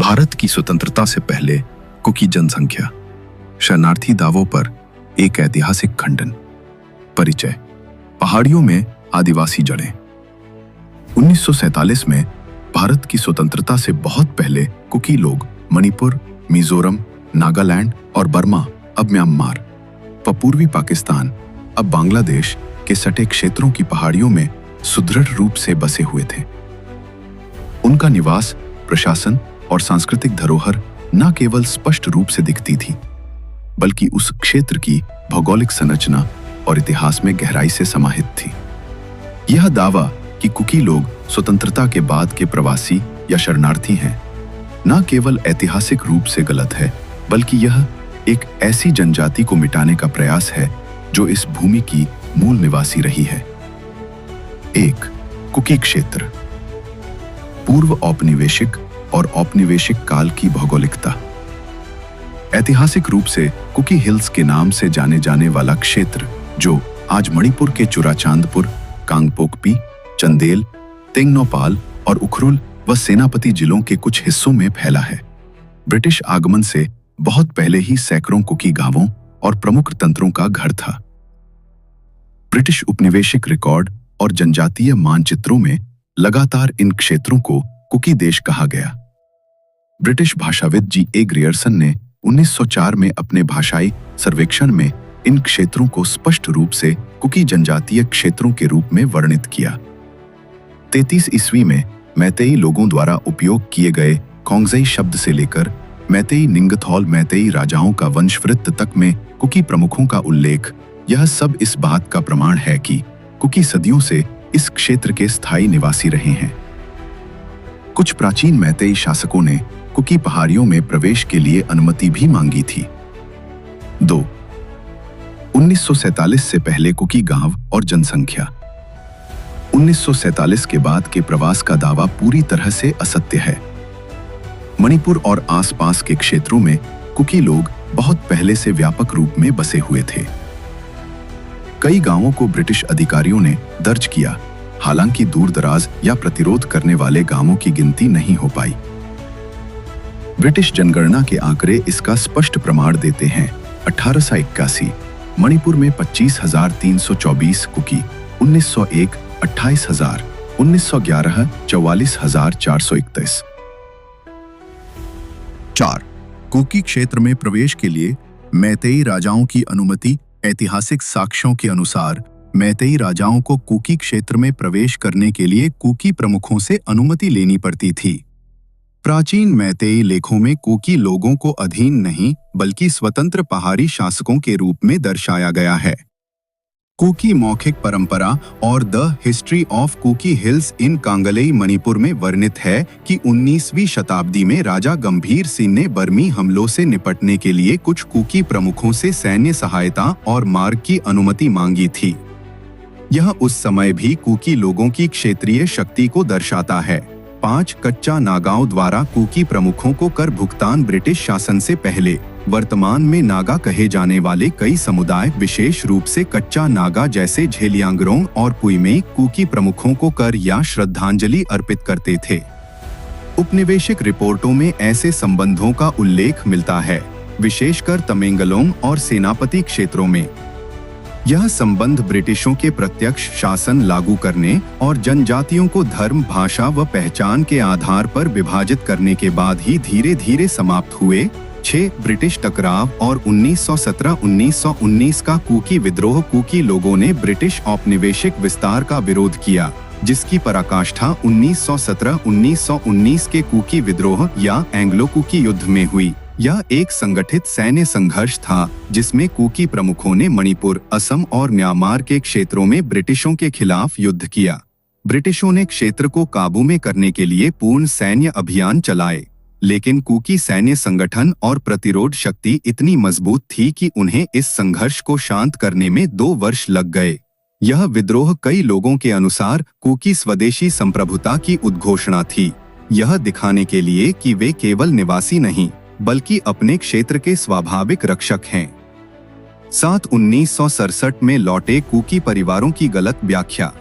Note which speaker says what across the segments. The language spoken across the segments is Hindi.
Speaker 1: भारत की स्वतंत्रता से पहले कुकी जनसंख्या, शरणार्थी दावों पर एक ऐतिहासिक खंडन। परिचय। पहाड़ियों में आदिवासी जड़ें। 1947 में भारत की स्वतंत्रता से बहुत पहले कुकी लोग मणिपुर, मिजोरम, नागालैंड और बर्मा, अब म्यांमार व पूर्वी पाकिस्तान, अब बांग्लादेश के सटे क्षेत्रों की पहाड़ियों में सुदृढ़ रूप से बसे हुए थे। उनका निवास, प्रशासन और सांस्कृतिक धरोहर न केवल स्पष्ट रूप से दिखती थी, बल्कि उस क्षेत्र की भौगोलिक संरचना और इतिहास में गहराई से समाहित थी। यह दावा कि कुकी लोग स्वतंत्रता के बाद के प्रवासी या शरणार्थी हैं, न केवल ऐतिहासिक रूप से गलत है, बल्कि यह एक ऐसी जनजाति को मिटाने का प्रयास है जो इस भूमि की मूल निवासी रही है। 1. कुकी क्षेत्र। पूर्व औपनिवेशिक और औपनिवेशिक काल की भौगोलिकता। ऐतिहासिक रूप से कुकी हिल्स के नाम से जाने जाने वाला क्षेत्र, जो आज मणिपुर के चुराचांदपुर, कांगपोकपी, चंदेल, तेंगनोपाल और उखरुल व सेनापति जिलों के कुछ हिस्सों में फैला है, ब्रिटिश आगमन से बहुत पहले ही सैकड़ों कुकी गांवों और प्रमुख तंत्रों का घर था। ब्रिटिश उपनिवेशिक रिकॉर्ड और जनजातीय मानचित्रों में लगातार इन क्षेत्रों को कुकी देश कहा गया। British भाषाविद G.A. ग्रियर्सन ने 1904 में अपने भाषाई सर्वेक्षण में इन क्षेत्रों को स्पष्ट रूप से कुकी जनजातीय क्षेत्रों के रूप में वर्णित किया। 33 ईस्वी में मैतेई लोगों द्वारा उपयोग किए गए खोंगजेई शब्द से लेकर मैतेई निंगथौल मैतेई राजाओं का वंशवृत्त तक में कुकी प्रमुखों का उल्लेख, यह सब इस बात का प्रमाण है कि कुकी सदियों से इस क्षेत्र के स्थायी निवासी रहे हैं। कुछ प्राचीन मैतेई शासकों ने कुकी पहाड़ियों में प्रवेश के लिए अनुमति भी मांगी थी। 2. 1947 से पहले कुकी गांव और जनसंख्या। 1947 के बाद के प्रवास का दावा पूरी तरह से असत्य है। मणिपुर और आसपास के क्षेत्रों में कुकी लोग बहुत पहले से व्यापक रूप में बसे हुए थे। कई गांवों को ब्रिटिश अधिकारियों ने दर्ज किया, हालांकि दूरदराज या प्रतिरोध करने वाले गांवों की गिनती नहीं हो पाई। ब्रिटिश जनगणना के आंकड़े इसका स्पष्ट प्रमाण देते हैं। 1881 मणिपुर में 25,324 कुकी, 1901 28,000, 1911 44,431। 4. कुकी क्षेत्र में प्रवेश के लिए मैतेई राजाओं की अनुमति। ऐतिहासिक साक्ष्यों के अनुसार मैतेई राजाओं को कुकी क्षेत्र में प्रवेश करने के लिए कुकी प्रमुखों से अनुमति लेनी पड़ती थी। प्राचीन मैतेई लेखों में कुकी लोगों को अधीन नहीं, बल्कि स्वतंत्र पहाड़ी शासकों के रूप में दर्शाया गया है। कुकी मौखिक परंपरा और the history of Kuki hills in Kanglei Manipur में वर्णित है कि 19वीं शताब्दी में राजा गंभीर सिंह ने बर्मी हमलों से निपटने के लिए कुछ कुकी प्रमुखों से सैन्य सहायता और मार्ग की अनुमति मांगी थी। यह उस समय भी कुकी लोगों की क्षेत्रीय शक्ति को दर्शाता है। 5. कच्चा नागाओं द्वारा कुकी प्रमुखों को कर भुगतान। ब्रिटिश शासन से पहले वर्तमान में नागा कहे जाने वाले कई समुदाय, विशेष रूप से कच्चा नागा जैसे झेलियांगरोंग और पुइमेई, कुकी प्रमुखों को कर या श्रद्धांजलि अर्पित करते थे। उपनिवेशिक रिपोर्टों में ऐसे संबंधों का उल्लेख मिलता है, विशेषकर तमेंगलोंग और सेनापति क्षेत्रों में। यह संबंध ब्रिटिशों के प्रत्यक्ष शासन लागू करने और जनजातियों को धर्म, भाषा व पहचान के आधार पर विभाजित करने के बाद ही धीरे धीरे समाप्त हुए। 6. ब्रिटिश टकराव और 1917-1919 का कुकी विद्रोह। कुकी लोगों ने ब्रिटिश औपनिवेशिक विस्तार का विरोध किया, जिसकी पराकाष्ठा 1917-1919 के कुकी विद्रोह या एंग्लो कुकी युद्ध में हुई। यह एक संगठित सैन्य संघर्ष था जिसमें कुकी प्रमुखों ने मणिपुर, असम और म्यांमार के क्षेत्रों में ब्रिटिशों के खिलाफ युद्ध किया। ब्रिटिशों ने क्षेत्र को काबू में करने के लिए पूर्ण सैन्य अभियान चलाए, लेकिन कुकी सैन्य संगठन और प्रतिरोध शक्ति इतनी मजबूत थी कि उन्हें इस संघर्ष को शांत करने में 2 वर्ष लग गए। यह विद्रोह कई लोगों के अनुसार कुकी स्वदेशी संप्रभुता की उद्घोषणा थी, यह दिखाने के लिए कि वे केवल निवासी नहीं, बल्कि अपने क्षेत्र के स्वाभाविक रक्षक हैं। 7. 1967 में लौटे कुकी परिवारों की गलत व्याख्या।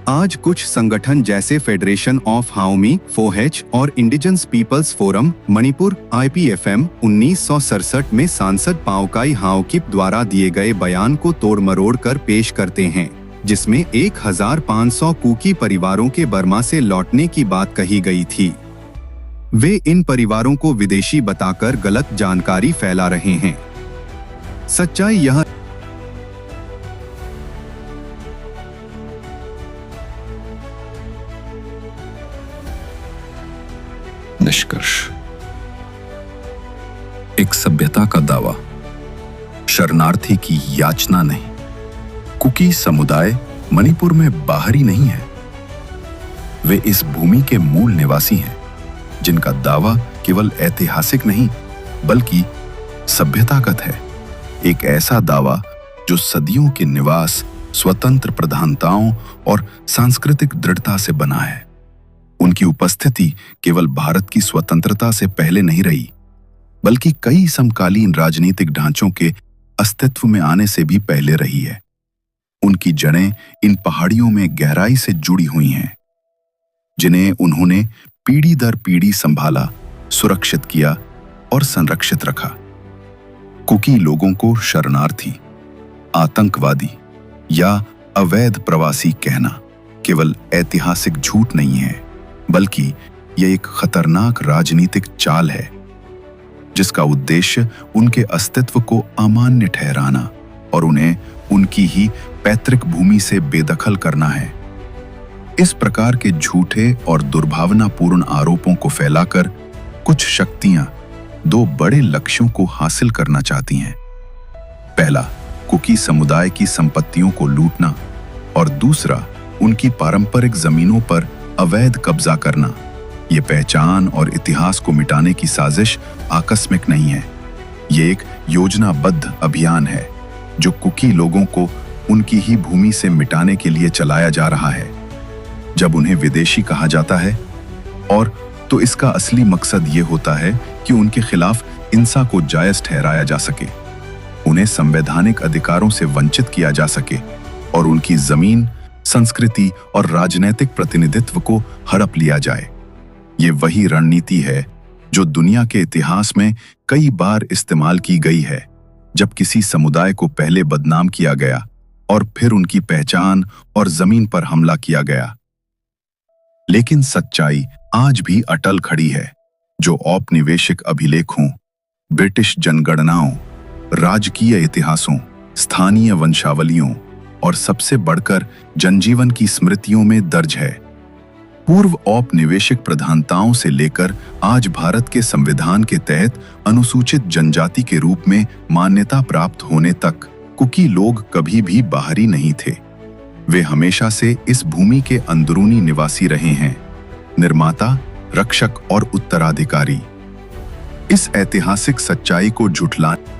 Speaker 2: आज कुछ संगठन जैसे फेडरेशन ऑफ हाउमी, फोहेच और indigenous peoples forum Manipur IPFM 1967 में सांसद पाओकाई हाओकिप द्वारा दिए गए बयान को तोड़-मरोड़ कर पेश करते हैं, जिसमें 1500 कुकी परिवारों के बर्मा से लौटने की बात कही गई थी। वे इन परिवारों को विदेशी बताकर गलत जानकारी फैला रहे हैं। सच्चाई यह
Speaker 1: निष्कर्ष। एक सभ्यता का दावा, शरणार्थी की याचना नहीं। कुकी समुदाय मणिपुर में बाहरी नहीं है, वे इस भूमि के मूल निवासी हैं, जिनका दावा केवल ऐतिहासिक नहीं बल्कि सभ्यतागत है। एक ऐसा दावा जो सदियों के निवास, स्वतंत्र प्रधानताओं और सांस्कृतिक दृढ़ता से बना है। उनकी उपस्थिति केवल भारत की स्वतंत्रता से पहले नहीं रही, बल्कि कई समकालीन राजनीतिक ढांचों के अस्तित्व में आने से भी पहले रही है। उनकी जड़ें इन पहाड़ियों में गहराई से जुड़ी हुई हैं, जिन्हें उन्होंने पीढ़ी दर पीढ़ी संभाला, सुरक्षित किया और संरक्षित रखा। कुकी लोगों को शरणार्थी, आतंकवादी या अवैध प्रवासी कहना केवल ऐतिहासिक झूठ नहीं है, बल्कि यह एक खतरनाक राजनीतिक चाल है, जिसका उद्देश्य उनके अस्तित्व को अमान्य ठहराना और उन्हें उनकी ही पैतृक भूमि से बेदखल करना है। इस प्रकार के झूठे और दुर्भावनापूर्ण आरोपों को फैलाकर कुछ शक्तियां दो बड़े लक्ष्यों को हासिल करना चाहती हैं। पहला, कुकी समुदाय की संपत्तियों को लूटना और दूसरा, उनकी पारंपरिक जमीनों पर अवैध कब्जा करना। ये पहचान और इतिहास को मिटाने की साजिश आकस्मिक नहीं है। ये एक योजनाबद्ध अभियान है जो कुकी लोगों को उनकी ही भूमि से मिटाने के लिए चलाया जा रहा है। जब उन्हें विदेशी कहा जाता है और तो इसका असली मकसद ये होता है कि उनके खिलाफ हिंसा को जायज ठहराया जा सके, उन्हें संवैधानिक अधिकारों से वंचित किया जा सके और उनकी जमीन, संस्कृति और राजनीतिक प्रतिनिधित्व को हड़प लिया जाए। ये वही रणनीति है जो दुनिया के इतिहास में कई बार इस्तेमाल की गई है, जब किसी समुदाय को पहले बदनाम किया गया और फिर उनकी पहचान और जमीन पर हमला किया गया। लेकिन सच्चाई आज भी अटल खड़ी है, जो औपनिवेशिक अभिलेखों, ब्रिटिश जनगणनाओं, राजकीय इतिहासों, स्थानीय वंशावलियों और सबसे बढ़कर जनजीवन की स्मृतियों में दर्ज है। पूर्व औपनिवेशिक प्रधानताओं से लेकर आज भारत के संविधान के तहत अनुसूचित जनजाति के रूप में मान्यता प्राप्त होने तक कुकी लोग कभी भी बाहरी नहीं थे। वे हमेशा से इस भूमि के अंदरूनी निवासी रहे हैं, निर्माता, रक्षक और उत्तराधिकारी। इस ऐतिहासिक सच्चाई को झुठलाने